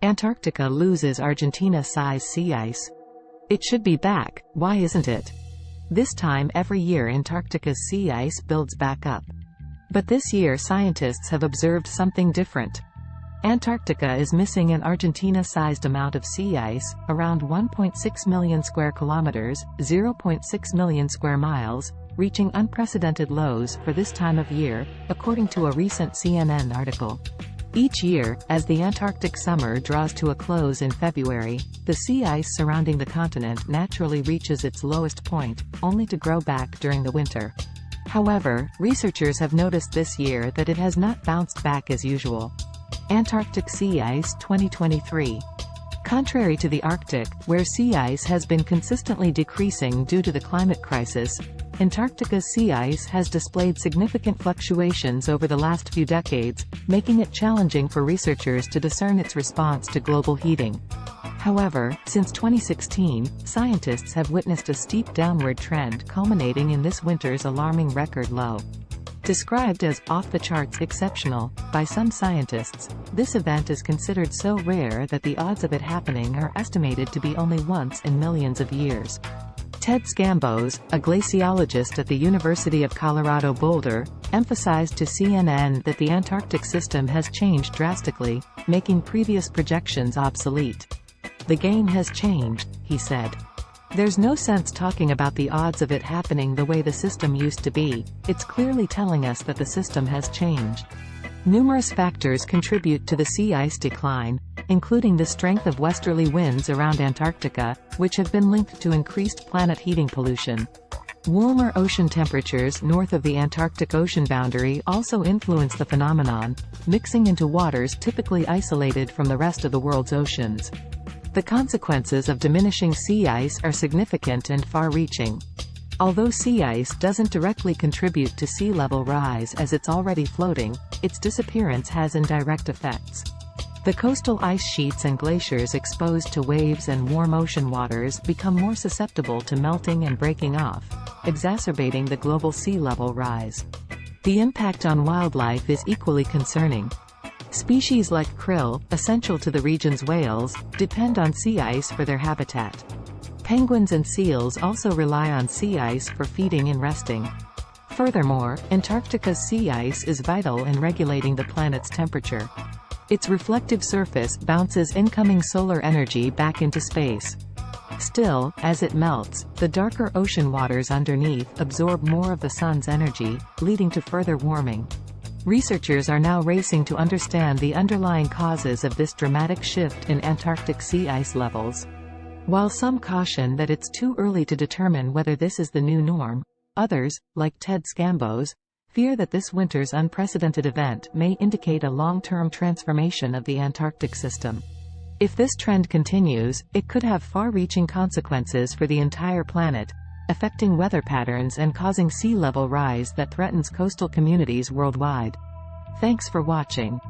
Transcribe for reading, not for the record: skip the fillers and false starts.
Antarctica loses Argentina-size sea ice. It should be back, why isn't it? This time every year Antarctica's sea ice builds back up. But this year scientists have observed something different. Antarctica is missing an Argentina-sized amount of sea ice, around 1.6 million square kilometers, 0.6 million square miles, reaching unprecedented lows for this time of year, according to a recent CNN article. Each year, as the Antarctic summer draws to a close in February, the sea ice surrounding the continent naturally reaches its lowest point, only to grow back during the winter. However, researchers have noticed this year that it has not bounced back as usual. Antarctic Sea Ice 2023. Contrary to the Arctic, where sea ice has been consistently decreasing due to the climate crisis, Antarctica's sea ice has displayed significant fluctuations over the last few decades, making it challenging for researchers to discern its response to global heating. However, since 2016, scientists have witnessed a steep downward trend culminating in this winter's alarming record low. Described as off-the-charts exceptional by some scientists, this event is considered so rare that the odds of it happening are estimated to be only once in millions of years. Ted Scambos, a glaciologist at the University of Colorado Boulder, emphasized to CNN that the Antarctic system has changed drastically, making previous projections obsolete. "The game has changed," he said. "There's no sense talking about the odds of it happening the way the system used to be. It's clearly telling us that the system has changed." Numerous factors contribute to the sea ice decline, including the strength of westerly winds around Antarctica, which have been linked to increased planet heating pollution. Warmer ocean temperatures north of the Antarctic ocean boundary also influence the phenomenon, mixing into waters typically isolated from the rest of the world's oceans. The consequences of diminishing sea ice are significant and far-reaching. Although sea ice doesn't directly contribute to sea level rise as it's already floating, its disappearance has indirect effects. The coastal ice sheets and glaciers exposed to waves and warm ocean waters become more susceptible to melting and breaking off, exacerbating the global sea level rise. The impact on wildlife is equally concerning. Species like krill, essential to the region's whales, depend on sea ice for their habitat. Penguins and seals also rely on sea ice for feeding and resting. Furthermore, Antarctica's sea ice is vital in regulating the planet's temperature. Its reflective surface bounces incoming solar energy back into space. Still, as it melts, the darker ocean waters underneath absorb more of the sun's energy, leading to further warming. Researchers are now racing to understand the underlying causes of this dramatic shift in Antarctic sea ice levels. While some caution that it's too early to determine whether this is the new norm, others, like Ted Scambos, fear that this winter's unprecedented event may indicate a long-term transformation of the Antarctic system. If this trend continues, it could have far-reaching consequences for the entire planet, affecting weather patterns and causing sea level rise that threatens coastal communities worldwide. Thanks for watching.